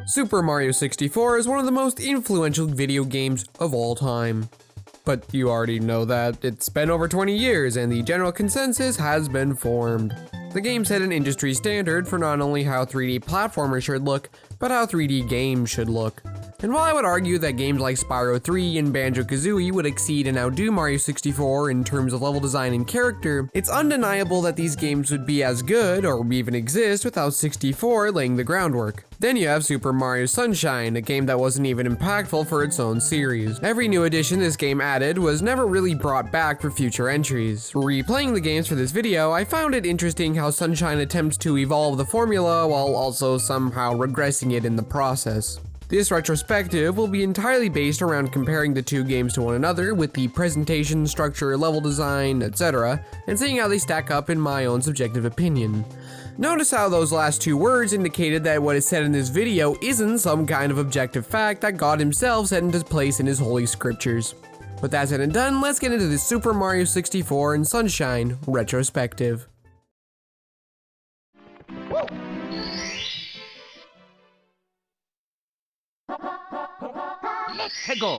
Super Mario 64 is one of the most influential video games of all time. But you already know that. It's been over 20 years and the general consensus has been formed. The game set an industry standard for not only how 3D platformers should look, but how 3D games should look. And while I would argue that games like Spyro 3 and Banjo-Kazooie would exceed and outdo Mario 64 in terms of level design and character, it's undeniable that these games would be as good, or even exist, without 64 laying the groundwork. Then you have Super Mario Sunshine, a game that wasn't even impactful for its own series. Every new addition this game added was never really brought back for future entries. Replaying the games for this video, I found it interesting how Sunshine attempts to evolve the formula while also somehow regressing it in the process. This retrospective will be entirely based around comparing the two games to one another with the presentation, structure, level design, etc., and seeing how they stack up in my own subjective opinion. Notice how those last two words indicated that what is said in this video isn't some kind of objective fact that God himself set into place in his holy scriptures. With that said and done, let's get into the Super Mario 64 and Sunshine retrospective. Let's go.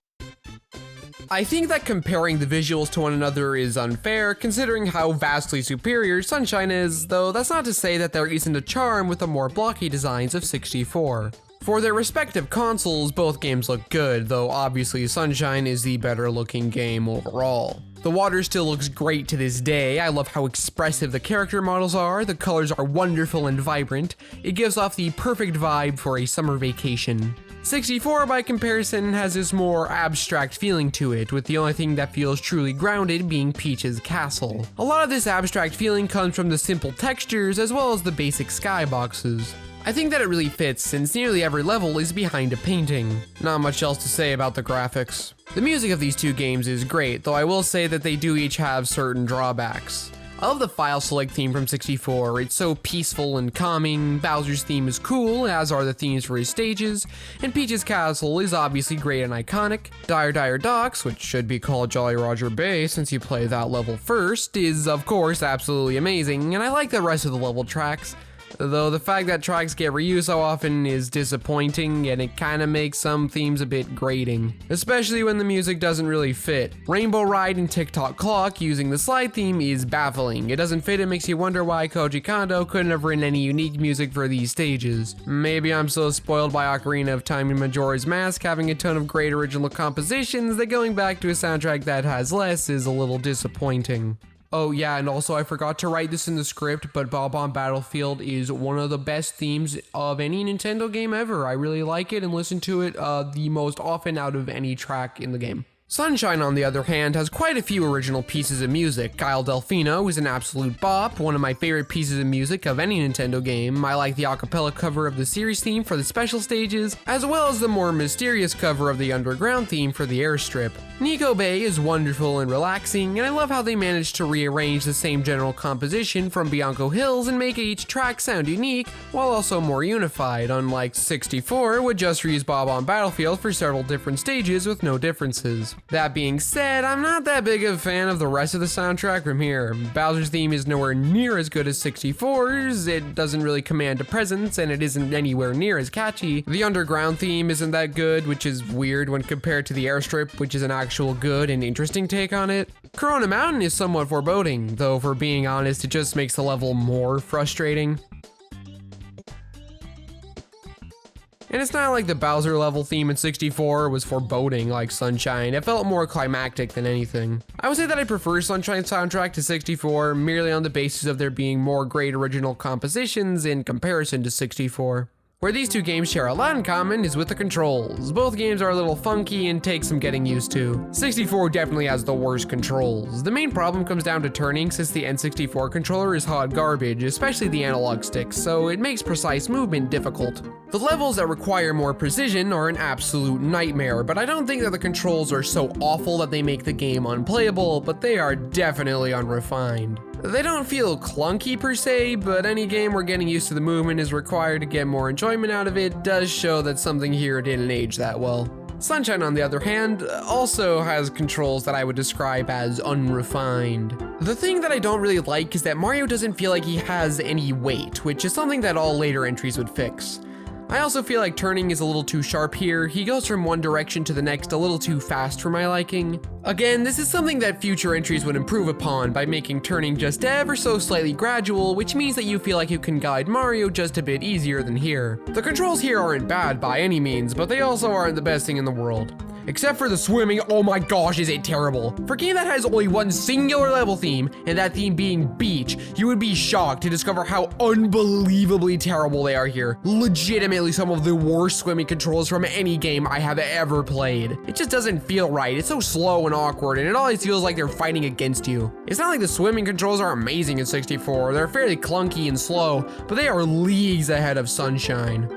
I think that comparing the visuals to one another is unfair, considering how vastly superior Sunshine is, though that's not to say that there isn't a charm with the more blocky designs of 64. For their respective consoles, both games look good, though obviously Sunshine is the better looking game overall. The water still looks great to this day. I love how expressive the character models are, the colors are wonderful and vibrant. It gives off the perfect vibe for a summer vacation. 64, by comparison, has this more abstract feeling to it, with the only thing that feels truly grounded being Peach's castle. A lot of this abstract feeling comes from the simple textures as well as the basic skyboxes. I think that it really fits since nearly every level is behind a painting. Not much else to say about the graphics. The music of these two games is great, though I will say that they do each have certain drawbacks. I love the file select theme from 64, it's so peaceful and calming. Bowser's theme is cool, as are the themes for his stages, and Peach's castle is obviously great and iconic. Dire Dire Docks, which should be called Jolly Roger Bay since you play that level first, is of course absolutely amazing, and I like the rest of the level tracks. Though the fact that tracks get reused so often is disappointing, and it kinda makes some themes a bit grating. Especially when the music doesn't really fit. Rainbow Ride and TikTok Clock using the slide theme is baffling. It doesn't fit and makes you wonder why Koji Kondo couldn't have written any unique music for these stages. Maybe I'm so spoiled by Ocarina of Time and Majora's Mask having a ton of great original compositions that going back to a soundtrack that has less is a little disappointing. Oh yeah, and also I forgot to write this in the script, but Bob-omb Battlefield is one of the best themes of any Nintendo game ever. I really like it and listen to it the most often out of any track in the game. Sunshine, on the other hand, has quite a few original pieces of music. Kyle Delfino is an absolute bop, one of my favorite pieces of music of any Nintendo game. I like the acapella cover of the series theme for the special stages, as well as the more mysterious cover of the underground theme for the airstrip. Nico Bay is wonderful and relaxing, and I love how they managed to rearrange the same general composition from Bianco Hills and make each track sound unique, while also more unified, unlike 64, which just reused Bob-omb Battlefield for several different stages with no differences. That being said, I'm not that big of a fan of the rest of the soundtrack from here. Bowser's theme is nowhere near as good as 64's, it doesn't really command a presence, and it isn't anywhere near as catchy. The underground theme isn't that good, which is weird when compared to the airstrip, which is an actual good and interesting take on it. Corona Mountain is somewhat foreboding, though for being honest, it just makes the level more frustrating. And it's not like the Bowser level theme in 64 was foreboding like Sunshine, it felt more climactic than anything. I would say that I prefer Sunshine's soundtrack to 64 merely on the basis of there being more great original compositions in comparison to 64. Where these two games share a lot in common is with the controls. Both games are a little funky and take some getting used to. 64 definitely has the worst controls. The main problem comes down to turning since the N64 controller is hot garbage, especially the analog sticks, so it makes precise movement difficult. The levels that require more precision are an absolute nightmare, but I don't think that the controls are so awful that they make the game unplayable, but they are definitely unrefined. They don't feel clunky per se, but any game where getting used to the movement is required to get more enjoyment out of it does show that something here didn't age that well. Sunshine, on the other hand, also has controls that I would describe as unrefined. The thing that I don't really like is that Mario doesn't feel like he has any weight, which is something that all later entries would fix. I also feel like turning is a little too sharp here. He goes from one direction to the next a little too fast for my liking. Again, this is something that future entries would improve upon by making turning just ever so slightly gradual, which means that you feel like you can guide Mario just a bit easier than here. The controls here aren't bad by any means, but they also aren't the best thing in the world. Except for the swimming, oh my gosh, is it terrible. For a game that has only one singular level theme, and that theme being beach, you would be shocked to discover how unbelievably terrible they are here. Legitimately some of the worst swimming controls from any game I have ever played. It just doesn't feel right. It's so slow and awkward, and it always feels like they're fighting against you. It's not like the swimming controls are amazing in 64. They're fairly clunky and slow, but they are leagues ahead of Sunshine.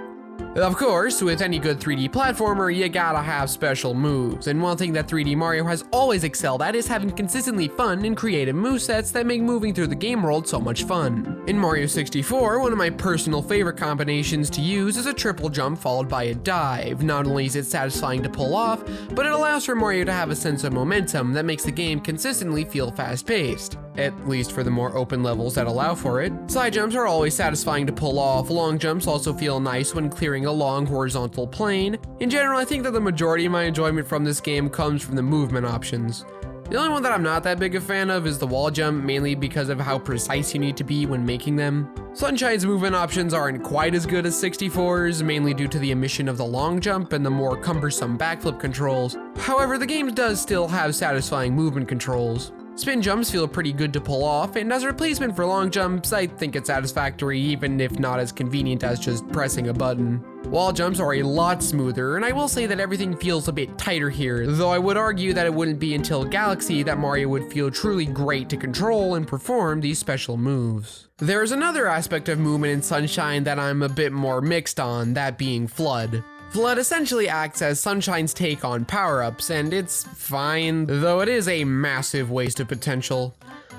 Of course, with any good 3D platformer, you gotta have special moves, and one thing that 3D Mario has always excelled at is having consistently fun and creative movesets that make moving through the game world so much fun. In Mario 64, one of my personal favorite combinations to use is a triple jump followed by a dive. Not only is it satisfying to pull off, but it allows for Mario to have a sense of momentum that makes the game consistently feel fast-paced. At least for the more open levels that allow for it. Side jumps are always satisfying to pull off. Long jumps also feel nice when clearing a long horizontal plane. In general, I think that the majority of my enjoyment from this game comes from the movement options. The only one that I'm not that big a fan of is the wall jump, mainly because of how precise you need to be when making them. Sunshine's movement options aren't quite as good as 64's, mainly due to the omission of the long jump and the more cumbersome backflip controls. However, the game does still have satisfying movement controls. Spin jumps feel pretty good to pull off, and as a replacement for long jumps, I think it's satisfactory, even if not as convenient as just pressing a button. Wall jumps are a lot smoother, and I will say that everything feels a bit tighter here, though I would argue that it wouldn't be until Galaxy that Mario would feel truly great to control and perform these special moves. There is another aspect of movement in Sunshine that I'm a bit more mixed on, that being Flood. Flood essentially acts as Sunshine's take on power-ups, and it's fine, though it is a massive waste of potential.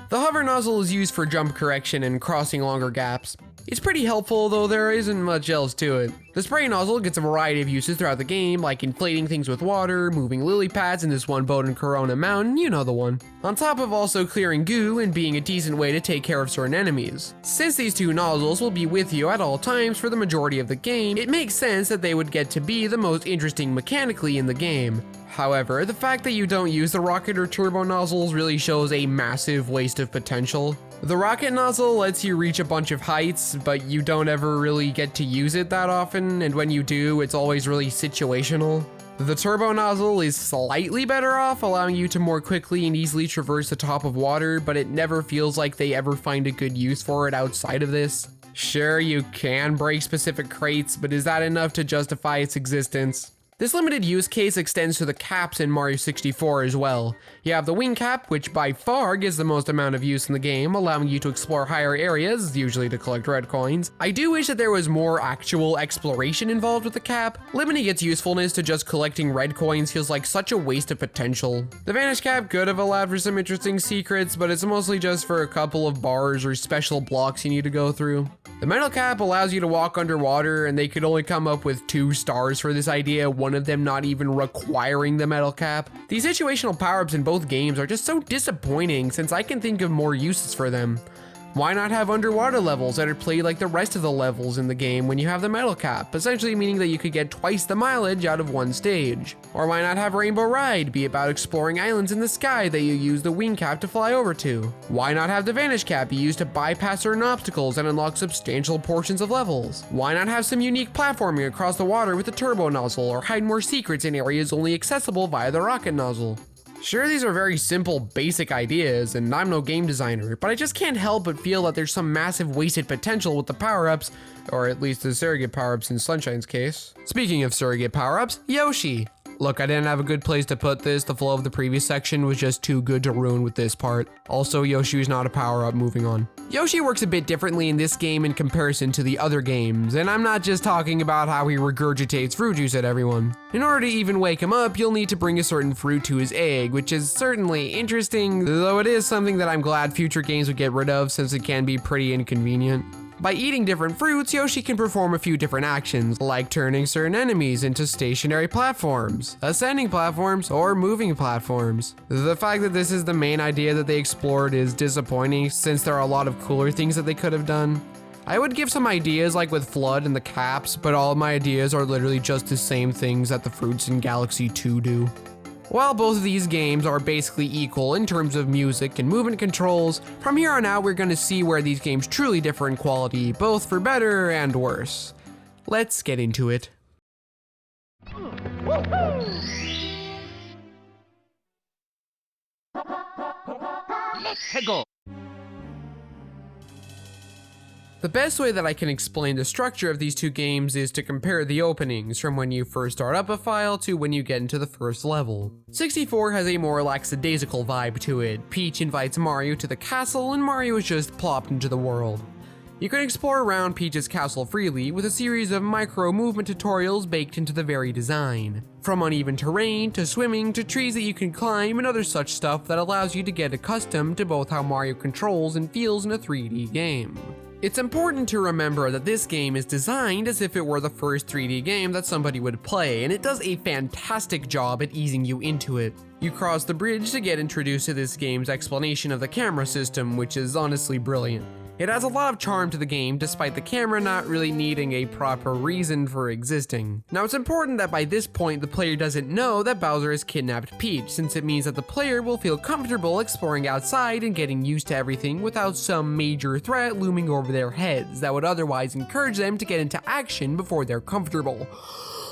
The hover nozzle is used for jump correction and crossing longer gaps. It's pretty helpful, though there isn't much else to it. The spray nozzle gets a variety of uses throughout the game, like inflating things with water, moving lily pads in this one boat in Corona Mountain, you know the one. On top of also clearing goo and being a decent way to take care of certain enemies. Since these two nozzles will be with you at all times for the majority of the game, it makes sense that they would get to be the most interesting mechanically in the game. However, the fact that you don't use the rocket or turbo nozzles really shows a massive waste of potential. The rocket nozzle lets you reach a bunch of heights, but you don't ever really get to use it that often, and when you do, it's always really situational. The turbo nozzle is slightly better off, allowing you to more quickly and easily traverse the top of water, but it never feels like they ever find a good use for it outside of this. Sure, you can break specific crates, but is that enough to justify its existence? This limited use case extends to the caps in Mario 64 as well. You have the wing cap, which by far gets the most amount of use in the game, allowing you to explore higher areas, usually to collect red coins. I do wish that there was more actual exploration involved with the cap. Limiting its usefulness to just collecting red coins feels like such a waste of potential. The vanish cap could have allowed for some interesting secrets, but it's mostly just for a couple of bars or special blocks you need to go through. The metal cap allows you to walk underwater, and they could only come up with 2 stars for this idea, one of them not even requiring the metal cap. These situational power-ups in both games are just so disappointing, since I can think of more uses for them. Why not have underwater levels that are played like the rest of the levels in the game when you have the metal cap, essentially meaning that you could get twice the mileage out of one stage? Or why not have Rainbow Ride be about exploring islands in the sky that you use the wing cap to fly over to? Why not have the vanish cap be used to bypass certain obstacles and unlock substantial portions of levels? Why not have some unique platforming across the water with the turbo nozzle, or hide more secrets in areas only accessible via the rocket nozzle? Sure, these are very simple, basic ideas, and I'm no game designer, but I just can't help but feel that there's some massive wasted potential with the power-ups, or at least the surrogate power-ups in Sunshine's case. Speaking of surrogate power-ups, Yoshi. Look, I didn't have a good place to put this. The flow of the previous section was just too good to ruin with this part. Also, Yoshi is not a power-up, moving on. Yoshi works a bit differently in this game in comparison to the other games, and I'm not just talking about how he regurgitates fruit juice at everyone. In order to even wake him up, you'll need to bring a certain fruit to his egg, which is certainly interesting, though it is something that I'm glad future games would get rid of since it can be pretty inconvenient. By eating different fruits, Yoshi can perform a few different actions, like turning certain enemies into stationary platforms, ascending platforms, or moving platforms. The fact that this is the main idea that they explored is disappointing, since there are a lot of cooler things that they could have done. I would give some ideas like with Flood and the caps, but all of my ideas are literally just the same things that the fruits in Galaxy 2 do. While both of these games are basically equal in terms of music and movement controls, from here on out we're going to see where these games truly differ in quality, both for better and worse. Let's get into it. Let's go. The best way that I can explain the structure of these two games is to compare the openings from when you first start up a file to when you get into the first level. 64 has a more lackadaisical vibe to it. Peach invites Mario to the castle and Mario is just plopped into the world. You can explore around Peach's castle freely with a series of micro movement tutorials baked into the very design. From uneven terrain, to swimming, to trees that you can climb and other such stuff that allows you to get accustomed to both how Mario controls and feels in a 3D game. It's important to remember that this game is designed as if it were the first 3D game that somebody would play, and it does a fantastic job at easing you into it. You cross the bridge to get introduced to this game's explanation of the camera system, which is honestly brilliant. It adds a lot of charm to the game, despite the camera not really needing a proper reason for existing. Now, it's important that by this point the player doesn't know that Bowser has kidnapped Peach, since it means that the player will feel comfortable exploring outside and getting used to everything without some major threat looming over their heads that would otherwise encourage them to get into action before they're comfortable.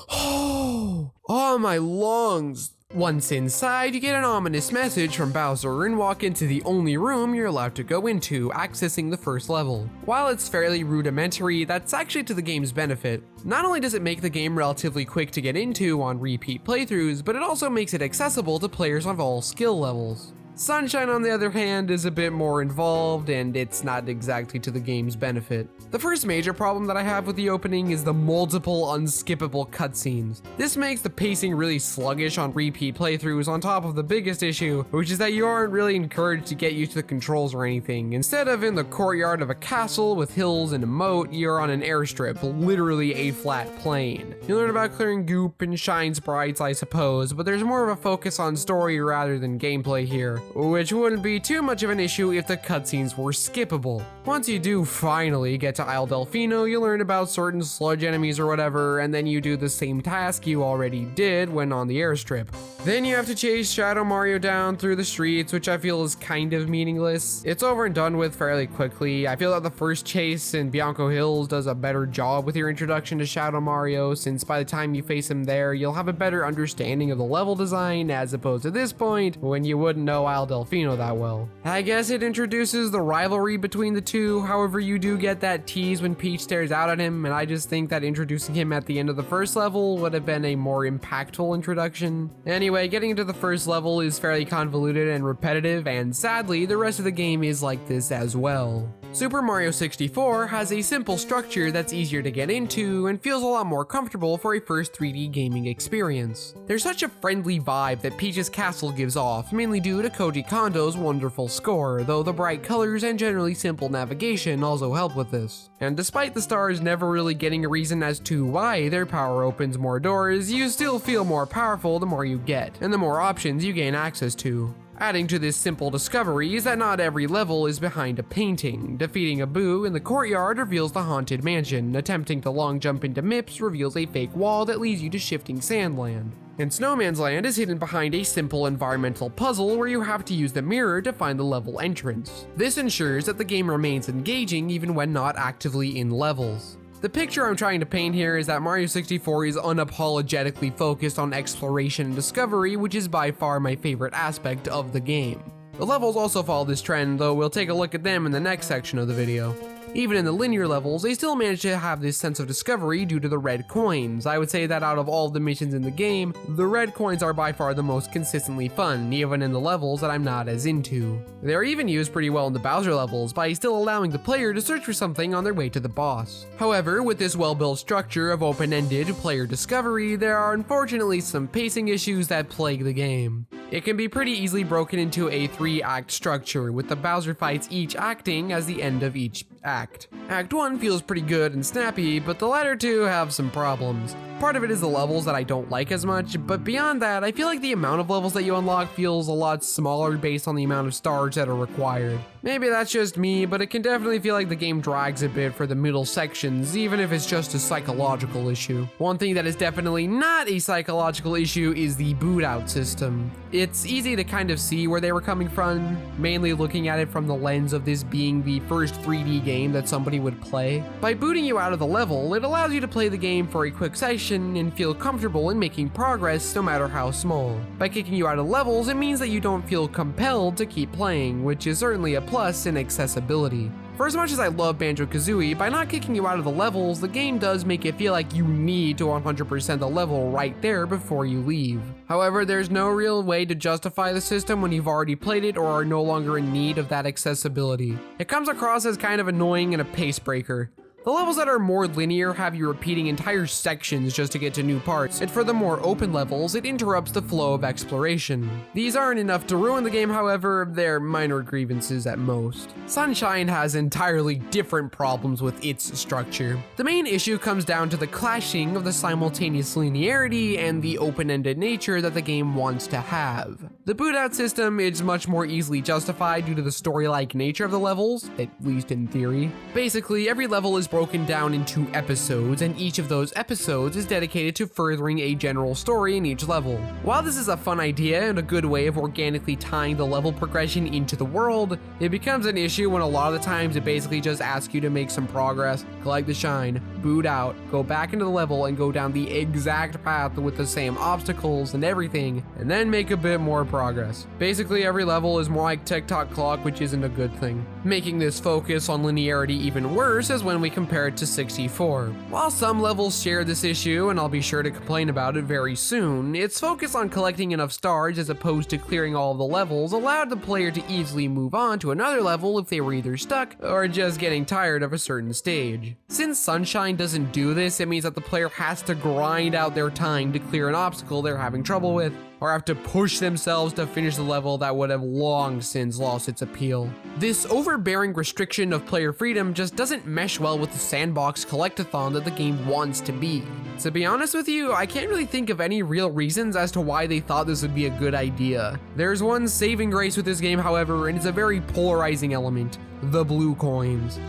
Oh, my lungs. Once inside, you get an ominous message from Bowser and walk into the only room you're allowed to go into, accessing the first level. While it's fairly rudimentary, that's actually to the game's benefit. Not only does it make the game relatively quick to get into on repeat playthroughs, but it also makes it accessible to players of all skill levels. Sunshine, on the other hand, is a bit more involved, and it's not exactly to the game's benefit. The first major problem that I have with the opening is the multiple unskippable cutscenes. This makes the pacing really sluggish on repeat playthroughs, on top of the biggest issue, which is that you aren't really encouraged to get used to the controls or anything. Instead of in the courtyard of a castle with hills and a moat, you're on an airstrip, literally a flat plane. You learn about clearing goop and shine sprites, I suppose, but there's more of a focus on story rather than gameplay here, which wouldn't be too much of an issue if the cutscenes were skippable. Once you do finally get to Isle Delfino, you learn about certain sludge enemies or whatever, and then you do the same task you already did when on the airstrip. Then you have to chase Shadow Mario down through the streets, which I feel is kind of meaningless. It's over and done with fairly quickly. I feel that the first chase in Bianco Hills does a better job with your introduction to Shadow Mario, since by the time you face him there, you'll have a better understanding of the level design, as opposed to this point, when you wouldn't know Isle Delfino that well. I guess it introduces the rivalry between the two, however you do get that tease when Peach stares out at him, and I just think that introducing him at the end of the first level would have been a more impactful introduction. Anyway, getting into the first level is fairly convoluted and repetitive, and sadly, the rest of the game is like this as well. Super Mario 64 has a simple structure that's easier to get into and feels a lot more comfortable for a first 3D gaming experience. There's such a friendly vibe that Peach's castle gives off, mainly due to Koji Kondo's wonderful score, though the bright colors and generally simple navigation also help with this. And despite the stars never really getting a reason as to why their power opens more doors, you still feel more powerful the more you get, and the more options you gain access to. Adding to this simple discovery is that not every level is behind a painting. Defeating a Boo in the courtyard reveals the haunted mansion. Attempting to long jump into Mips reveals a fake wall that leads you to shifting sandland. And Snowman's Land is hidden behind a simple environmental puzzle where you have to use the mirror to find the level entrance. This ensures that the game remains engaging even when not actively in levels. The picture I'm trying to paint here is that Mario 64 is unapologetically focused on exploration and discovery, which is by far my favorite aspect of the game. The levels also follow this trend, though we'll take a look at them in the next section of the video. Even in the linear levels, they still manage to have this sense of discovery due to the red coins. I would say that out of all of the missions in the game, the red coins are by far the most consistently fun, even in the levels that I'm not as into. They are even used pretty well in the Bowser levels by still allowing the player to search for something on their way to the boss. However, with this well-built structure of open-ended player discovery, there are unfortunately some pacing issues that plague the game. It can be pretty easily broken into a 3-act structure, with the Bowser fights each acting as the end of each act. act. Act 1 feels pretty good and snappy, but the latter two have some problems. Part of it is the levels that I don't like as much, but beyond that, I feel like the amount of levels that you unlock feels a lot smaller based on the amount of stars that are required. Maybe that's just me, but it can definitely feel like the game drags a bit for the middle sections, even if it's just a psychological issue. One thing that is definitely not a psychological issue is the boot out system. It's easy to kind of see where they were coming from, mainly looking at it from the lens of this being the first 3D game that somebody would play. By booting you out of the level, it allows you to play the game for a quick session and feel comfortable in making progress no matter how small. By kicking you out of levels, it means that you don't feel compelled to keep playing, which is certainly a plus in accessibility. For as much as I love Banjo-Kazooie, by not kicking you out of the levels, the game does make it feel like you need to 100% the level right there before you leave. However, there's no real way to justify the system when you've already played it or are no longer in need of that accessibility. It comes across as kind of annoying and a pace breaker. The levels that are more linear have you repeating entire sections just to get to new parts, and for the more open levels, it interrupts the flow of exploration. These aren't enough to ruin the game, however, they're minor grievances at most. Sunshine has entirely different problems with its structure. The main issue comes down to the clashing of the simultaneous linearity and the open-ended nature that the game wants to have. The boot-out system is much more easily justified due to the story-like nature of the levels, at least in theory. Basically, every level is broken down into episodes, and each of those episodes is dedicated to furthering a general story in each level. While this is a fun idea and a good way of organically tying the level progression into the world, it becomes an issue when a lot of the times it basically just asks you to make some progress, collect the shine, boot out, go back into the level and go down the exact path with the same obstacles and everything, and then make a bit more progress. Basically, every level is more like TikTok clock, which isn't a good thing. Making this focus on linearity even worse is when we compare it to 64. While some levels share this issue, and I'll be sure to complain about it very soon, its focus on collecting enough stars as opposed to clearing all of the levels allowed the player to easily move on to another level if they were either stuck or just getting tired of a certain stage. Since Sunshine doesn't do this, it means that the player has to grind out their time to clear an obstacle they're having trouble with, or have to push themselves to finish the level that would have long since lost its appeal. This overbearing restriction of player freedom just doesn't mesh well with the sandbox collectathon that the game wants to be. To be honest with you, I can't really think of any real reasons as to why they thought this would be a good idea. There's one saving grace with this game, however, and it's a very polarizing element: the blue coins.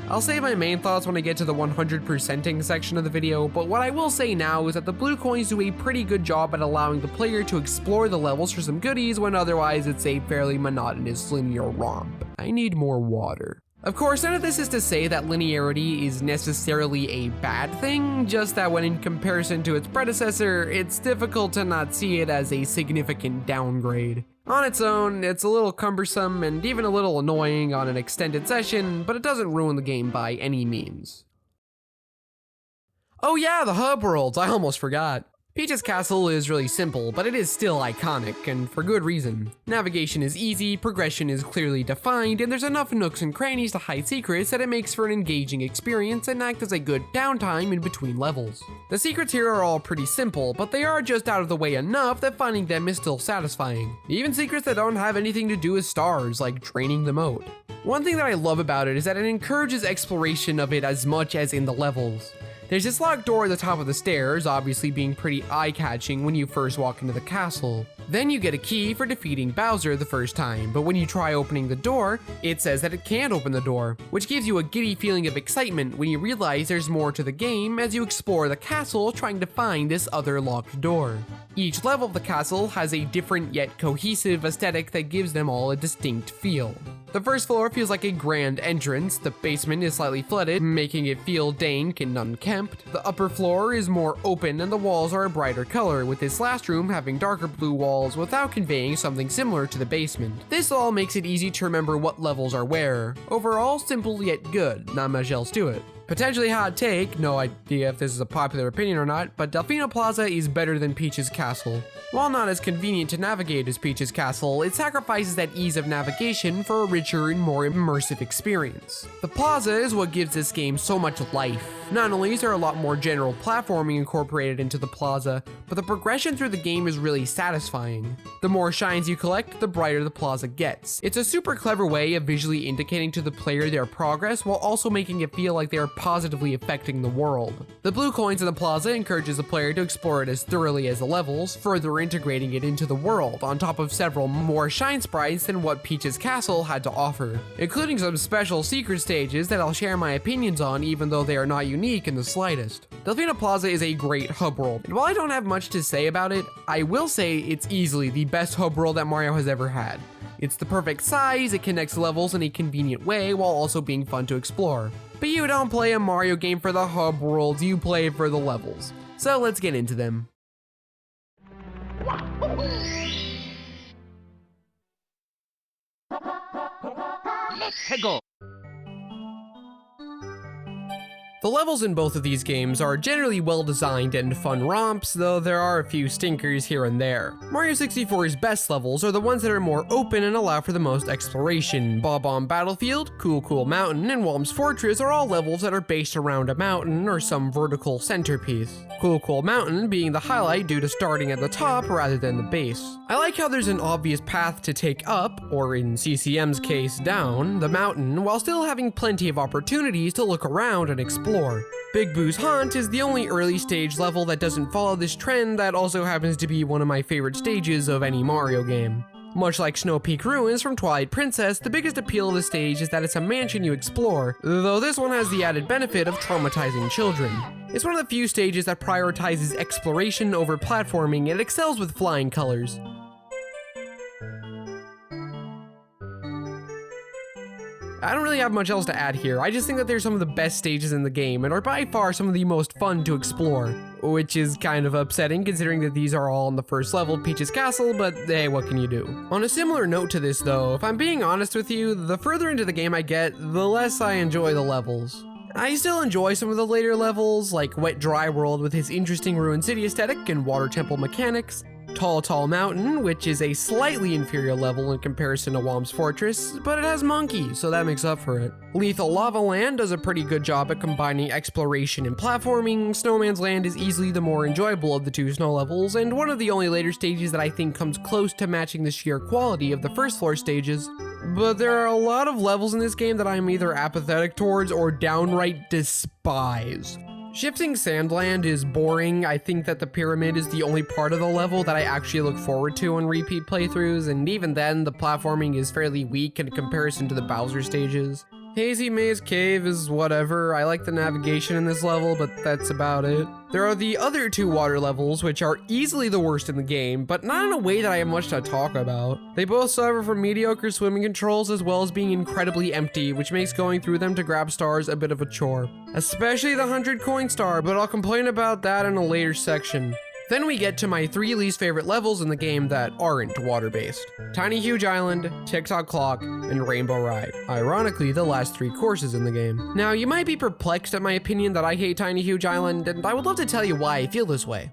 I'll save my main thoughts when I get to the 100%ing section of the video, but what I will say now is that the blue coins do a pretty good job at allowing the player to explore the levels for some goodies when otherwise it's a fairly monotonous linear romp. I need more water. Of course, none of this is to say that linearity is necessarily a bad thing, just that when in comparison to its predecessor, it's difficult to not see it as a significant downgrade. On its own, it's a little cumbersome and even a little annoying on an extended session, but it doesn't ruin the game by any means. Oh yeah, the hub worlds, I almost forgot. Peach's castle is really simple, but it is still iconic, and for good reason. Navigation is easy, progression is clearly defined, and there's enough nooks and crannies to hide secrets that it makes for an engaging experience and act as a good downtime in between levels. The secrets here are all pretty simple, but they are just out of the way enough that finding them is still satisfying. Even secrets that don't have anything to do with stars, like draining the moat. One thing that I love about it is that it encourages exploration of it as much as in the levels. There's this locked door at the top of the stairs, obviously being pretty eye-catching when you first walk into the castle. Then you get a key for defeating Bowser the first time, but when you try opening the door, it says that it can't open the door, which gives you a giddy feeling of excitement when you realize there's more to the game as you explore the castle trying to find this other locked door. Each level of the castle has a different yet cohesive aesthetic that gives them all a distinct feel. The first floor feels like a grand entrance, the basement is slightly flooded, making it feel dank and unkempt. The upper floor is more open and the walls are a brighter color, with this last room having darker blue walls without conveying something similar to the basement. This all makes it easy to remember what levels are where. Overall, simple yet good, not much else to it. Potentially hot take, no idea if this is a popular opinion or not, but Delfino Plaza is better than Peach's Castle. While not as convenient to navigate as Peach's Castle, it sacrifices that ease of navigation for a richer and more immersive experience. The plaza is what gives this game so much life. Not only is there a lot more general platforming incorporated into the plaza, but the progression through the game is really satisfying. The more shines you collect, the brighter the plaza gets. It's a super clever way of visually indicating to the player their progress while also making it feel like they are positively affecting the world. The blue coins in the plaza encourages the player to explore it as thoroughly as the levels, further integrating it into the world, on top of several more shine sprites than what Peach's Castle had to offer, including some special secret stages that I'll share my opinions on even though they are not unique in the slightest. Delfino Plaza is a great hub world, and while I don't have much to say about it, I will say it's easily the best hub world that Mario has ever had. It's the perfect size, it connects levels in a convenient way while also being fun to explore. But you don't play a Mario game for the hub worlds, you play it for the levels. So let's get into them. Let's go. The levels in both of these games are generally well designed and fun romps, though there are a few stinkers here and there. Mario 64's best levels are the ones that are more open and allow for the most exploration. Bob-omb Battlefield, Cool Cool Mountain, and Whomp's Fortress are all levels that are based around a mountain or some vertical centerpiece. Cool Cool Mountain being the highlight due to starting at the top rather than the base. I like how there's an obvious path to take up, or in CCM's case down, the mountain while still having plenty of opportunities to look around and explore. Big Boo's Haunt is the only early stage level that doesn't follow this trend that also happens to be one of my favorite stages of any Mario game. Much like Snow Peak Ruins from Twilight Princess, the biggest appeal of the stage is that it's a mansion you explore, though this one has the added benefit of traumatizing children. It's one of the few stages that prioritizes exploration over platforming and excels with flying colors. I don't really have much else to add here. I just think that they're some of the best stages in the game and are by far some of the most fun to explore, which is kind of upsetting considering that these are all on the first level of Peach's Castle, but hey, what can you do? On a similar note to this though, if I'm being honest with you, the further into the game I get, the less I enjoy the levels. I still enjoy some of the later levels, like Wet Dry World with his interesting ruined city aesthetic and water temple mechanics, Tall Tall Mountain, which is a slightly inferior level in comparison to Whomp's Fortress, but it has Monkey, so that makes up for it. Lethal Lava Land does a pretty good job at combining exploration and platforming. Snowman's Land is easily the more enjoyable of the two snow levels, and one of the only later stages that I think comes close to matching the sheer quality of the first floor stages. But there are a lot of levels in this game that I'm either apathetic towards or downright despise. Shifting Sandland is boring. I think that the pyramid is the only part of the level that I actually look forward to on repeat playthroughs, and even then, the platforming is fairly weak in comparison to the Bowser stages. Hazy Maze Cave is whatever. I like the navigation in this level, but that's about it. There are the other two water levels, which are easily the worst in the game, but not in a way that I have much to talk about. They both suffer from mediocre swimming controls as well as being incredibly empty, which makes going through them to grab stars a bit of a chore. Especially the 100 coin star, but I'll complain about that in a later section. Then we get to my 3 least favorite levels in the game that aren't water-based. Tiny Huge Island, Tick-Tock Clock, and Rainbow Ride. Ironically, the last 3 courses in the game. Now, you might be perplexed at my opinion that I hate Tiny Huge Island, and I would love to tell you why I feel this way.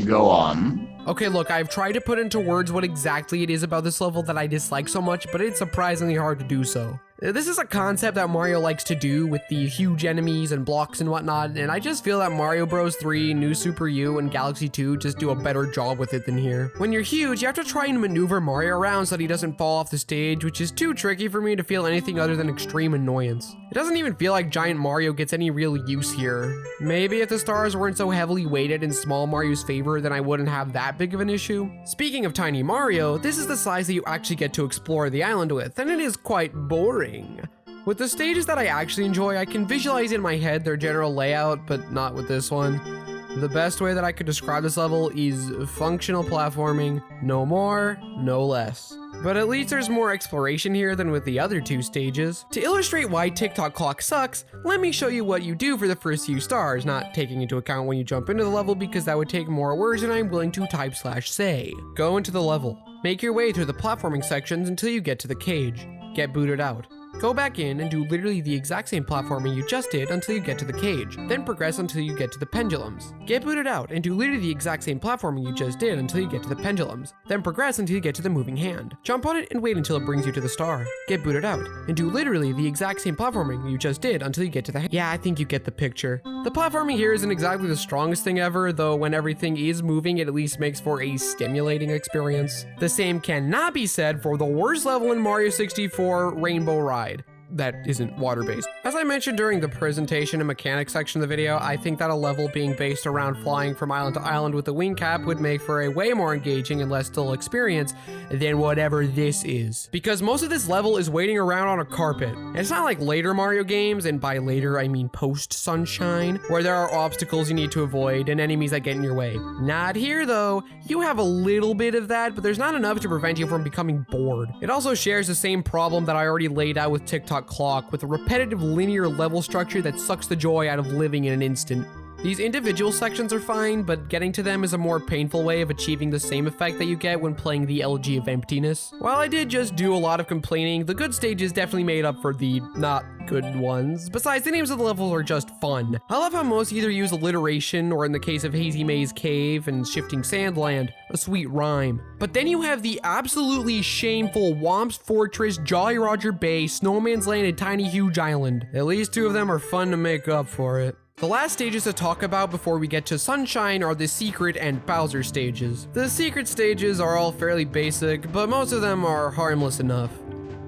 Go on. Okay, look, I've tried to put into words what exactly it is about this level that I dislike so much, but it's surprisingly hard to do so. This is a concept that Mario likes to do with the huge enemies and blocks and whatnot, and I just feel that Mario Bros. 3, New Super U, and Galaxy 2 just do a better job with it than here. When you're huge, you have to try and maneuver Mario around so that he doesn't fall off the stage, which is too tricky for me to feel anything other than extreme annoyance. It doesn't even feel like Giant Mario gets any real use here. Maybe if the stars weren't so heavily weighted in Small Mario's favor, then I wouldn't have that big of an issue. Speaking of Tiny Mario, this is the size that you actually get to explore the island with, and it is quite boring. With the stages that I actually enjoy, I can visualize in my head their general layout, but not with this one. The best way that I could describe this level is functional platforming, no more, no less. But at least there's more exploration here than with the other 2 stages. To illustrate why Tick-Tock Clock sucks, let me show you what you do for the first few stars, not taking into account when you jump into the level because that would take more words than I'm willing to type/say. Go into the level. Make your way through the platforming sections until you get to the cage. Get booted out. Go back in and do literally the exact same platforming you just did until you get to the cage. Then progress until you get to the pendulums. Get booted out and do literally the exact same platforming you just did until you get to the pendulums. Then progress until you get to the moving hand. Jump on it and wait until it brings you to the star. Get booted out and do literally the exact same platforming you just did until you get to the hand. Yeah, I think you get the picture. The platforming here isn't exactly the strongest thing ever, though when everything is moving, it at least makes for a stimulating experience. The same cannot be said for the worst level in Mario 64, Rainbow Ride. That isn't water-based. As I mentioned during the presentation and mechanics section of the video, I think that a level being based around flying from island to island with a wing cap would make for a way more engaging and less dull experience than whatever this is. Because most of this level is waiting around on a carpet. And it's not like later Mario games, and by later I mean post-Sunshine, where there are obstacles you need to avoid and enemies that get in your way. Not here though. You have a little bit of that, but there's not enough to prevent you from becoming bored. It also shares the same problem that I already laid out with TikTok Clock, with a repetitive linear level structure that sucks the joy out of living in an instant. These individual sections are fine, but getting to them is a more painful way of achieving the same effect that you get when playing the Elegy of Emptiness. While I did just do a lot of complaining, the good stages definitely made up for the not good ones. Besides, the names of the levels are just fun. I love how most either use alliteration, or in the case of Hazy Maze Cave and Shifting Sandland, a sweet rhyme. But then you have the absolutely shameful Womp's Fortress, Jolly Roger Bay, Snowman's Land, and Tiny Huge Island. At least two of them are fun to make up for it. The last stages to talk about before we get to Sunshine are the Secret and Bowser stages. The Secret stages are all fairly basic, but most of them are harmless enough.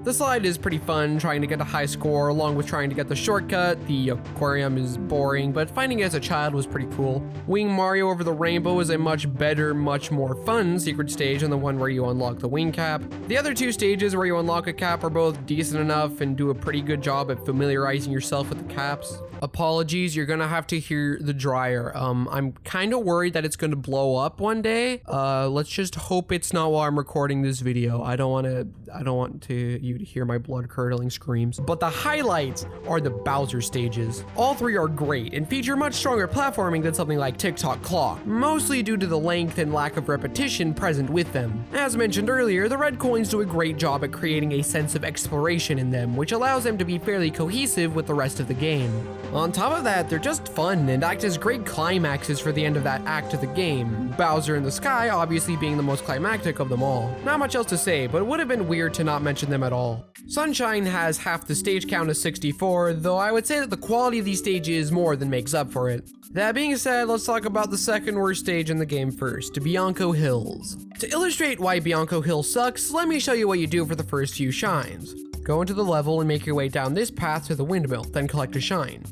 The slide is pretty fun, trying to get a high score along with trying to get the shortcut. The aquarium is boring, but finding it as a child was pretty cool. Wing Mario over the rainbow is a much better, much more fun secret stage than the one where you unlock the wing cap. The other two stages where you unlock a cap are both decent enough and do a pretty good job at familiarizing yourself with the caps. Apologies, you're gonna have to hear the dryer. I'm kind of worried that it's gonna blow up one day. Let's just hope it's not while I'm recording this video. I don't want you to hear my blood-curdling screams. But the highlights are the Bowser stages. All three are great and feature much stronger platforming than something like TikTok Clock, mostly due to the length and lack of repetition present with them. As mentioned earlier, the red coins do a great job at creating a sense of exploration in them, which allows them to be fairly cohesive with the rest of the game. On top of that, they're just fun and act as great climaxes for the end of that act of the game. Bowser in the sky obviously being the most climactic of them all. Not much else to say, but it would have been weird to not mention them at all. Sunshine has half the stage count as 64, though I would say that the quality of these stages more than makes up for it. That being said, let's talk about the second worst stage in the game first, Bianco Hills. To illustrate why Bianco Hill sucks, let me show you what you do for the first few shines. Go into the level and make your way down this path to the windmill, then collect a shine.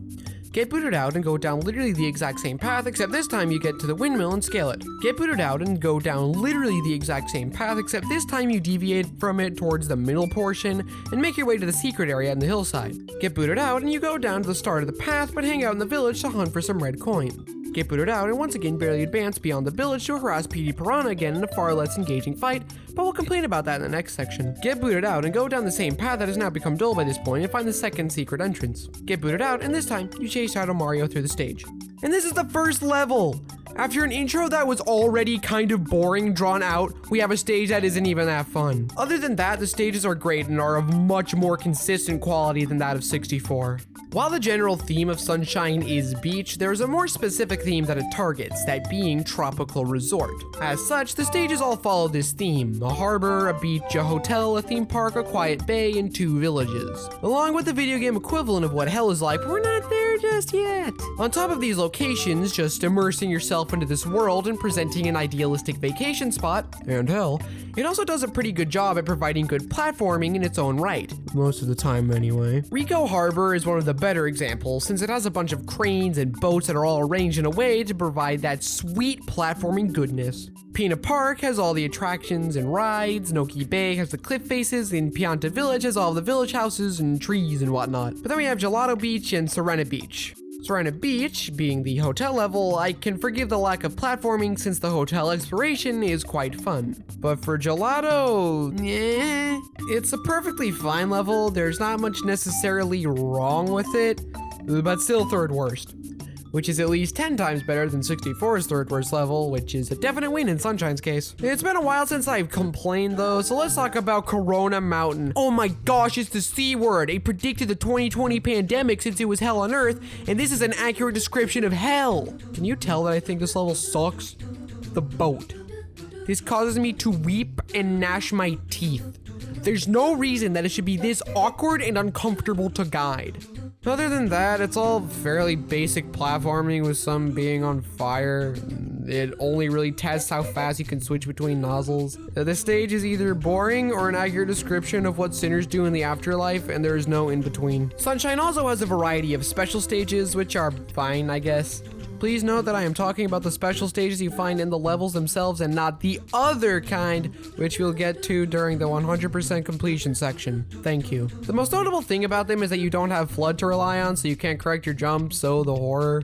Get booted out and go down literally the exact same path, except this time you get to the windmill and scale it. Get booted out and go down literally the exact same path, except this time you deviate from it towards the middle portion and make your way to the secret area in the hillside. Get booted out and you go down to the start of the path, but hang out in the village to hunt for some red coin. Get booted out and once again barely advance beyond the village to harass Petey Piranha again in a far less engaging fight, but we'll complain about that in the next section. Get booted out and go down the same path that has now become dull by this point and find the second secret entrance. Get booted out and this time you chase Shadow Mario through the stage. And this is the first level! After an intro that was already kind of boring, drawn out, we have a stage that isn't even that fun. Other than that, the stages are great and are of much more consistent quality than that of 64. While the general theme of Sunshine is beach, there's a more specific theme that it targets, that being tropical resort. As such, the stages all follow this theme: a harbor, a beach, a hotel, a theme park, a quiet bay, and 2 villages. Along with the video game equivalent of what hell is like, we're not there just yet. On top of these locations, just immersing yourself into this world and presenting an idealistic vacation spot, and hell, it also does a pretty good job at providing good platforming in its own right. Most of the time anyway. Rico Harbor is one of the better examples since it has a bunch of cranes and boats that are all arranged in a way to provide that sweet platforming goodness. Pina Park has all the attractions and rides, Noki Bay has the cliff faces, and Pianta Village has all the village houses and trees and whatnot. But then we have Gelato Beach and Serena Beach. Serena Beach, being the hotel level, I can forgive the lack of platforming since the hotel exploration is quite fun. But for Gelato, it's a perfectly fine level, there's not much necessarily wrong with it, but still third worst. which is at least 10 times better than 64's third worst level, which is a definite win in Sunshine's case. It's been a while since I've complained though, so let's talk about Corona Mountain. Oh my gosh, it's the C word. It predicted the 2020 pandemic since it was hell on Earth, and this is an accurate description of hell. Can you tell that I think this level sucks? The boat. This causes me to weep and gnash my teeth. There's no reason that it should be this awkward and uncomfortable to guide. Other than that, it's all fairly basic platforming with some being on fire. It only really tests how fast you can switch between nozzles. This stage is either boring or an accurate description of what sinners do in the afterlife, and there is no in between. Sunshine also has a variety of special stages, which are fine, I guess. Please note that I am talking about the special stages you find in the levels themselves and not the other kind, which we'll get to during the 100% completion section. Thank you. The most notable thing about them is that you don't have flood to rely on, so you can't correct your jumps, so the horror.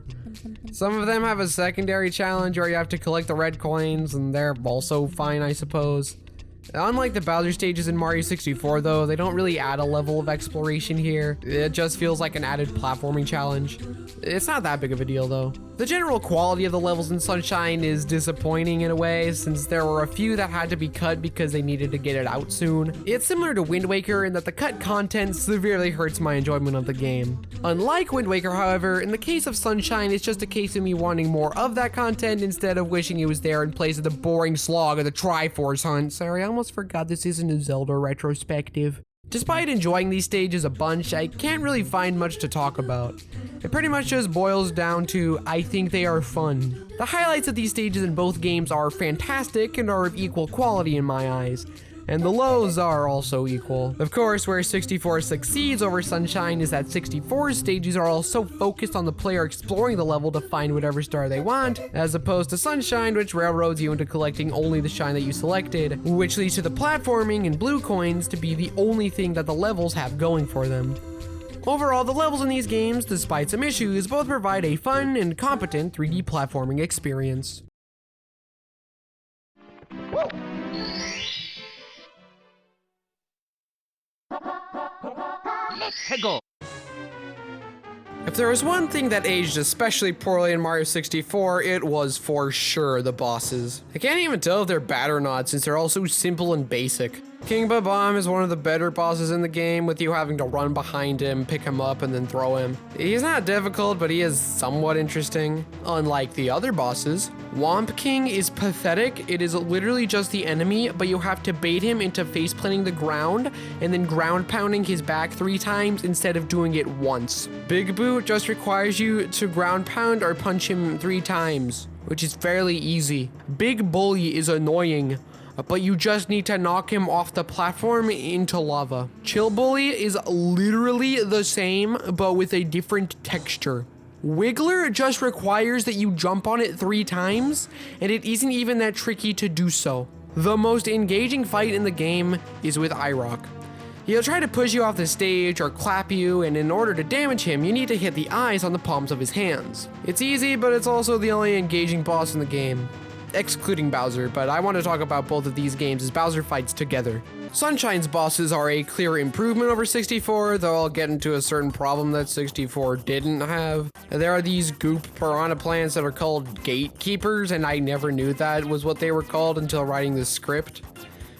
Some of them have a secondary challenge where you have to collect the red coins, and they're also fine, I suppose. Unlike the Bowser stages in Mario 64 though, they don't really add a level of exploration here. It just feels like an added platforming challenge. It's not that big of a deal though. The general quality of the levels in Sunshine is disappointing in a way, since there were a few that had to be cut because they needed to get it out soon. It's similar to Wind Waker in that the cut content severely hurts my enjoyment of the game. Unlike Wind Waker, however, in the case of Sunshine, it's just a case of me wanting more of that content instead of wishing it was there in place of the boring slog of the Triforce hunt. Sorry, I almost forgot this isn't a Zelda retrospective. Despite enjoying these stages a bunch, I can't really find much to talk about. It pretty much just boils down to, I think they are fun. The highlights of these stages in both games are fantastic and are of equal quality in my eyes. And the lows are also equal. Of course, where 64 succeeds over Sunshine is that 64's stages are all so focused on the player exploring the level to find whatever star they want, as opposed to Sunshine, which railroads you into collecting only the shine that you selected, which leads to the platforming and blue coins to be the only thing that the levels have going for them. Overall, the levels in these games, despite some issues, both provide a fun and competent 3D platforming experience. Let's go. If there was one thing that aged especially poorly in Mario 64, it was for sure the bosses. I can't even tell if they're bad or not since they're all so simple and basic. King Babam is one of the better bosses in the game, with you having to run behind him, pick him up, and then throw him. He's not difficult, but he is somewhat interesting. Unlike the other bosses, Womp King is pathetic. It is literally just the enemy, but you have to bait him into face-planting the ground and then ground pounding his back 3 times instead of doing it once. Big Boot just requires you to ground pound or punch him 3 times, which is fairly easy. Big Bully is annoying, but you just need to knock him off the platform into lava. Chill Bully is literally the same, but with a different texture. Wiggler just requires that you jump on it 3 times, and it isn't even that tricky to do so. The most engaging fight in the game is with Irock. He'll try to push you off the stage or clap you, and in order to damage him, you need to hit the eyes on the palms of his hands. It's easy, but it's also the only engaging boss in the game. Excluding Bowser, but I want to talk about both of these games as Bowser fights together. Sunshine's bosses are a clear improvement over 64, though I'll get into a certain problem that 64 didn't have. There are these goop piranha plants that are called gatekeepers, and I never knew that was what they were called until writing this script.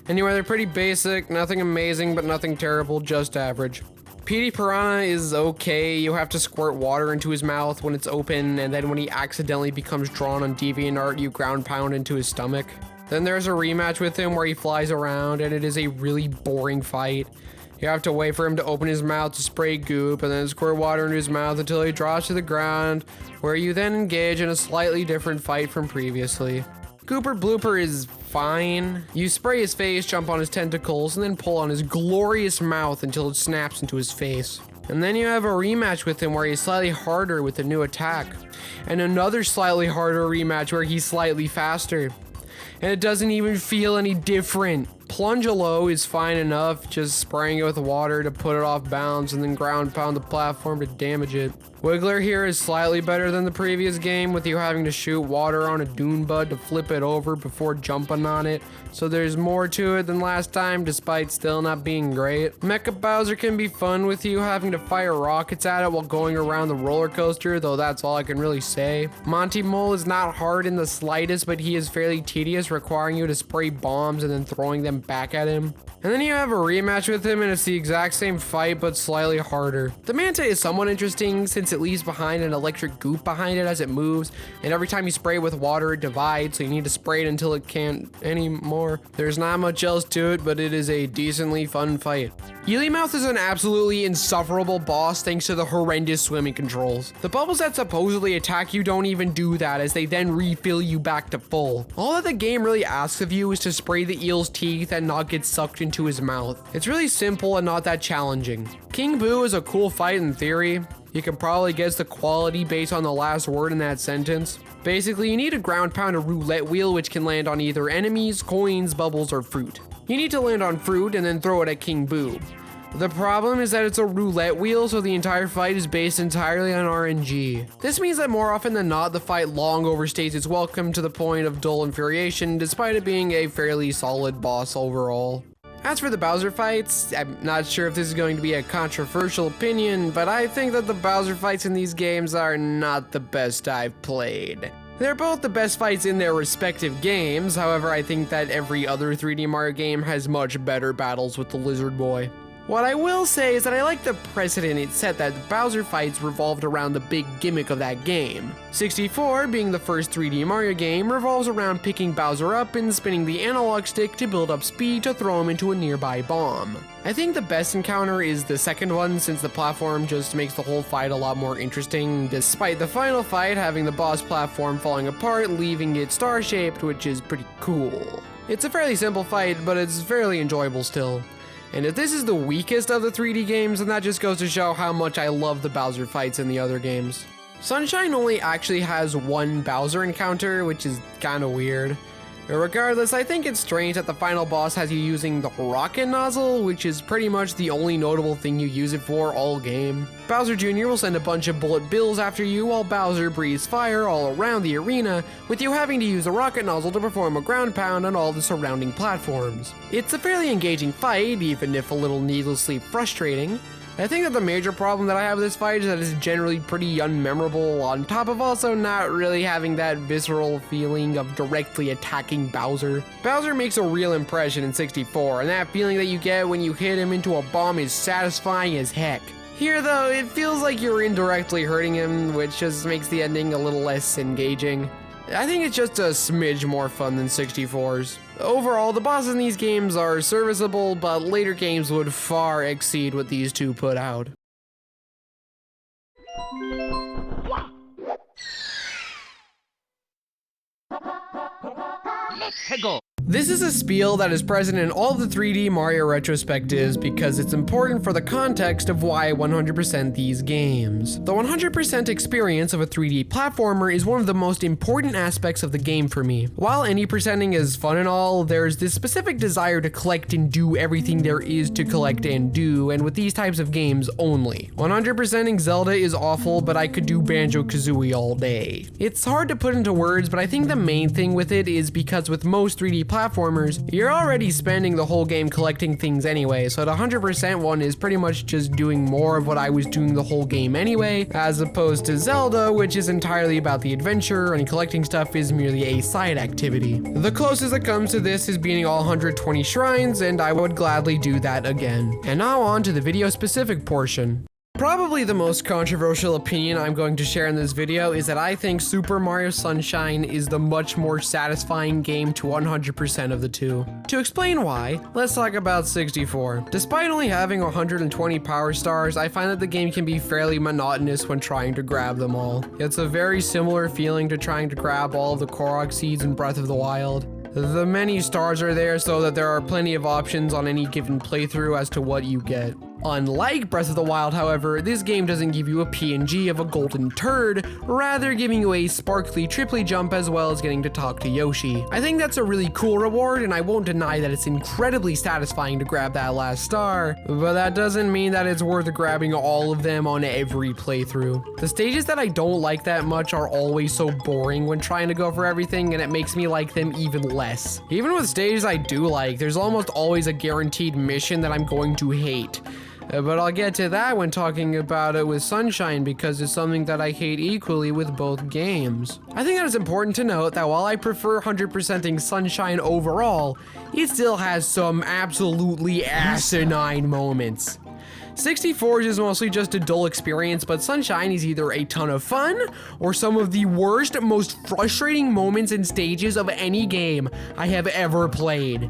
Anyway, they're pretty basic, nothing amazing, but nothing terrible, just average. Petey Piranha is okay. You have to squirt water into his mouth when it's open, and then when he accidentally becomes drawn on DeviantArt, you ground pound into his stomach. Then there's a rematch with him where he flies around, and it is a really boring fight. You have to wait for him to open his mouth to spray goop, and then squirt water into his mouth until he drops to the ground, where you then engage in a slightly different fight from previously. Gooper Blooper is fine. You spray his face, jump on his tentacles, and then pull on his glorious mouth until it snaps into his face. And then you have a rematch with him where he's slightly harder with a new attack. And another slightly harder rematch where he's slightly faster. And it doesn't even feel any different. Plunge-a-low is fine enough, just spraying it with water to put it off balance and then ground pound the platform to damage it. Wiggler here is slightly better than the previous game, with you having to shoot water on a dune bud to flip it over before jumping on it, so there's more to it than last time despite still not being great. Mecha Bowser can be fun with you having to fire rockets at it while going around the roller coaster, though that's all I can really say. Monty Mole is not hard in the slightest, but he is fairly tedious, requiring you to spray bombs and then throwing them back at him. And then you have a rematch with him and it's the exact same fight but slightly harder. The Manta is somewhat interesting since it leaves behind an electric goop behind it as it moves, and every time you spray with water it divides, so you need to spray it until it can't anymore. There's not much else to it, but it is a decently fun fight. Yellymouth is an absolutely insufferable boss thanks to the horrendous swimming controls. The bubbles that supposedly attack you don't even do that, as they then refill you back to full. All that the game really asks of you is to spray the eel's teeth and not get sucked into his mouth. It's really simple and not that challenging. King Boo is a cool fight in theory. You can probably guess the quality based on the last word in that sentence. Basically, you need to ground pound a roulette wheel which can land on either enemies, coins, bubbles, or fruit. You need to land on fruit and then throw it at King Boo. The problem is that it's a roulette wheel, so the entire fight is based entirely on RNG. This means that more often than not, the fight long overstays its welcome to the point of dull infuriation, despite it being a fairly solid boss overall. As for the Bowser fights, I'm not sure if this is going to be a controversial opinion, but I think that the Bowser fights in these games are not the best I've played. They're both the best fights in their respective games, however I think that every other 3D Mario game has much better battles with the Lizard Boy. What I will say is that I like the precedent it set that the Bowser fights revolved around the big gimmick of that game. 64, being the first 3D Mario game, revolves around picking Bowser up and spinning the analog stick to build up speed to throw him into a nearby bomb. I think the best encounter is the second one, since the platform just makes the whole fight a lot more interesting, despite the final fight having the boss platform falling apart, leaving it star-shaped, which is pretty cool. It's a fairly simple fight, but it's fairly enjoyable still. And if this is the weakest of the 3D games, then that just goes to show how much I love the Bowser fights in the other games. Sunshine only actually has one Bowser encounter, which is kinda weird. Regardless, I think it's strange that the final boss has you using the rocket nozzle, which is pretty much the only notable thing you use it for all game. Bowser Jr. will send a bunch of bullet bills after you while Bowser breathes fire all around the arena, with you having to use a rocket nozzle to perform a ground pound on all the surrounding platforms. It's a fairly engaging fight, even if a little needlessly frustrating. I think that the major problem that I have with this fight is that it's generally pretty unmemorable, on top of also not really having that visceral feeling of directly attacking Bowser. Bowser makes a real impression in 64, and that feeling that you get when you hit him into a bomb is satisfying as heck. Here though, it feels like you're indirectly hurting him, which just makes the ending a little less engaging. I think it's just a smidge more fun than 64's. Overall, the bosses in these games are serviceable, but later games would far exceed what these two put out. Let's go. This is a spiel that is present in all the 3D Mario retrospectives because it's important for the context of why I 100% these games. The 100% experience of a 3D platformer is one of the most important aspects of the game for me. While any percenting is fun and all, there's this specific desire to collect and do everything there is to collect and do, and with these types of games only. 100%ing Zelda is awful, but I could do Banjo-Kazooie all day. It's hard to put into words, but I think the main thing with it is because with most 3D platformers, you're already spending the whole game collecting things anyway, so the 100% one is pretty much just doing more of what I was doing the whole game anyway, as opposed to Zelda, which is entirely about the adventure, and collecting stuff is merely a side activity. The closest that comes to this is beating all 120 shrines, and I would gladly do that again. And now on to the video specific portion. Probably the most controversial opinion I'm going to share in this video is that I think Super Mario Sunshine is the much more satisfying game to 100% of the two. To explain why, let's talk about 64. Despite only having 120 power stars, I find that the game can be fairly monotonous when trying to grab them all. It's a very similar feeling to trying to grab all of the Korok seeds in Breath of the Wild. The many stars are there so that there are plenty of options on any given playthrough as to what you get. Unlike Breath of the Wild, however, this game doesn't give you a PNG of a golden turd, rather giving you a sparkly triply jump as well as getting to talk to Yoshi. I think that's a really cool reward, and I won't deny that it's incredibly satisfying to grab that last star, but that doesn't mean that it's worth grabbing all of them on every playthrough. The stages that I don't like that much are always so boring when trying to go for everything, and it makes me like them even less. Even with stages I do like, there's almost always a guaranteed mission that I'm going to hate. But I'll get to that when talking about it with Sunshine, because it's something that I hate equally with both games. I think that it's important to note that while I prefer 100%ing Sunshine overall, it still has some absolutely asinine moments. 64 is mostly just a dull experience, but Sunshine is either a ton of fun or some of the worst, most frustrating moments and stages of any game I have ever played.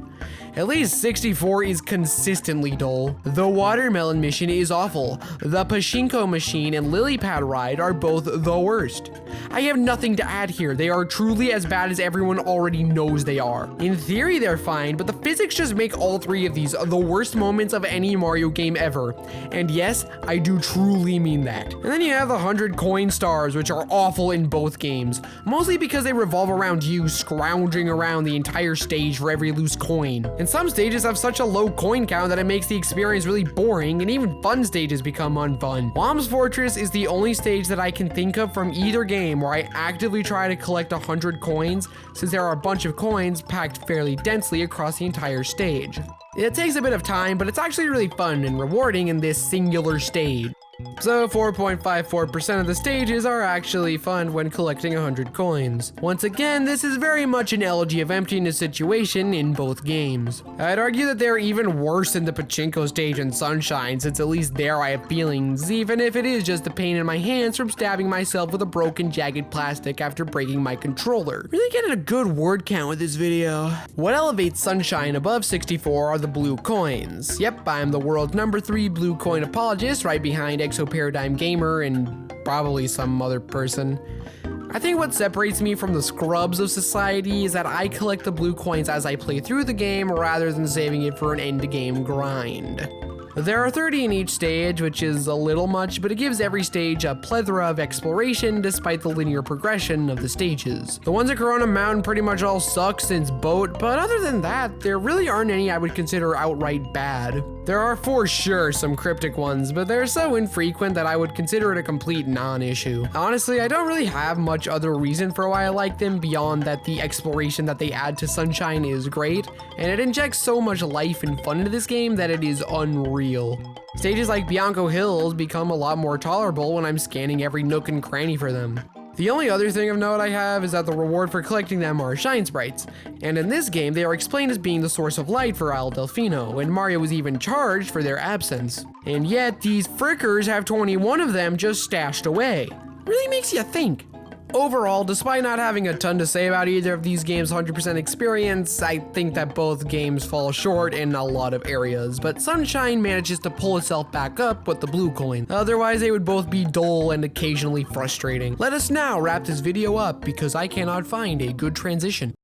At least 64 is consistently dull. The watermelon mission is awful. The pachinko machine and lily pad ride are both the worst. I have nothing to add here. They are truly as bad as everyone already knows they are. In theory, they're fine, but the physics just make all three of these the worst moments of any Mario game ever. And yes, I do truly mean that. And then you have the 100 coin stars, which are awful in both games, mostly because they revolve around you scrounging around the entire stage for every loose coin. And some stages have such a low coin count that it makes the experience really boring, and even fun stages become unfun. Wom's Fortress is the only stage that I can think of from either game where I actively try to collect 100 coins, since there are a bunch of coins packed fairly densely across the entire stage. It takes a bit of time, but it's actually really fun and rewarding in this singular stage. So 4.54% of the stages are actually fun when collecting 100 coins. Once again, this is very much an Elegy of Emptiness situation in both games. I'd argue that they're even worse than the pachinko stage in Sunshine, since at least there I have feelings, even if it is just the pain in my hands from stabbing myself with a broken jagged plastic after breaking my controller. Really getting a good word count with this video. What elevates Sunshine above 64 are the blue coins. Yep, I'm the world's #3 blue coin apologist, right behind Paradigm Gamer and probably some other person. I think what separates me from the scrubs of society is that I collect the blue coins as I play through the game rather than saving it for an end-game grind. There are 30 in each stage, which is a little much, but it gives every stage a plethora of exploration despite the linear progression of the stages. The ones at Corona Mountain pretty much all suck since Boat, but other than that, there really aren't any I would consider outright bad. There are for sure some cryptic ones, but they're so infrequent that I would consider it a complete non-issue. Honestly, I don't really have much other reason for why I like them beyond that the exploration that they add to Sunshine is great, and it injects so much life and fun into this game that it is unreal. Stages like Bianco Hills become a lot more tolerable when I'm scanning every nook and cranny for them. The only other thing of note I have is that the reward for collecting them are shine sprites, and in this game they are explained as being the source of light for Isle Delfino, and Mario was even charged for their absence. And yet these frickers have 21 of them just stashed away. Really makes you think. Overall, despite not having a ton to say about either of these games' 100% experience, I think that both games fall short in a lot of areas, but Sunshine manages to pull itself back up with the blue coin. Otherwise, they would both be dull and occasionally frustrating. Let us now wrap this video up because I cannot find a good transition.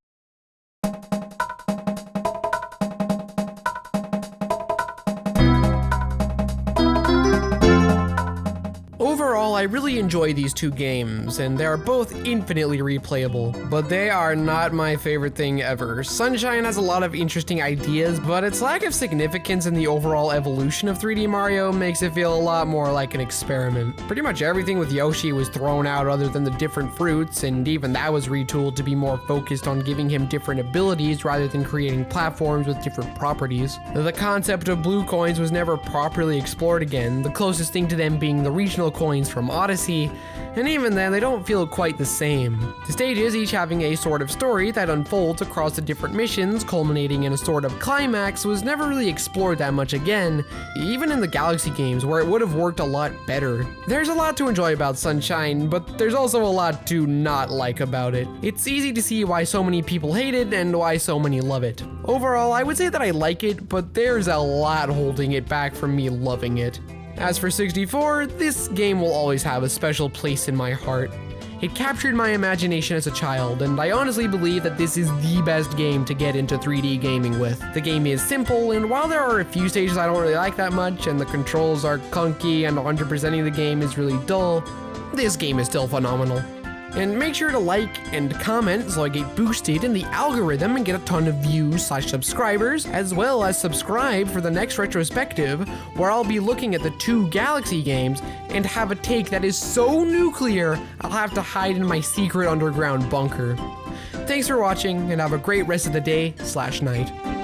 Overall, I really enjoy these two games, and they are both infinitely replayable, but they are not my favorite thing ever. Sunshine has a lot of interesting ideas, but its lack of significance in the overall evolution of 3D Mario makes it feel a lot more like an experiment. Pretty much everything with Yoshi was thrown out other than the different fruits, and even that was retooled to be more focused on giving him different abilities rather than creating platforms with different properties. The concept of blue coins was never properly explored again, the closest thing to them being the regional coins from Odyssey, and even then they don't feel quite the same. The stages each having a sort of story that unfolds across the different missions, culminating in a sort of climax, was never really explored that much again, even in the Galaxy games where it would have worked a lot better. There's a lot to enjoy about Sunshine, but there's also a lot to not like about it. It's easy to see why so many people hate it and why so many love it. Overall, I would say that I like it, but there's a lot holding it back from me loving it. As for 64, this game will always have a special place in my heart. It captured my imagination as a child, and I honestly believe that this is the best game to get into 3D gaming with. The game is simple, and while there are a few stages I don't really like that much, and the controls are clunky and 100%ing the game is really dull, this game is still phenomenal. And make sure to like and comment so I get boosted in the algorithm and get a ton of views/subscribers, as well as subscribe for the next retrospective, where I'll be looking at the 2 Galaxy games and have a take that is so nuclear I'll have to hide in my secret underground bunker. Thanks for watching, and have a great rest of the day/night.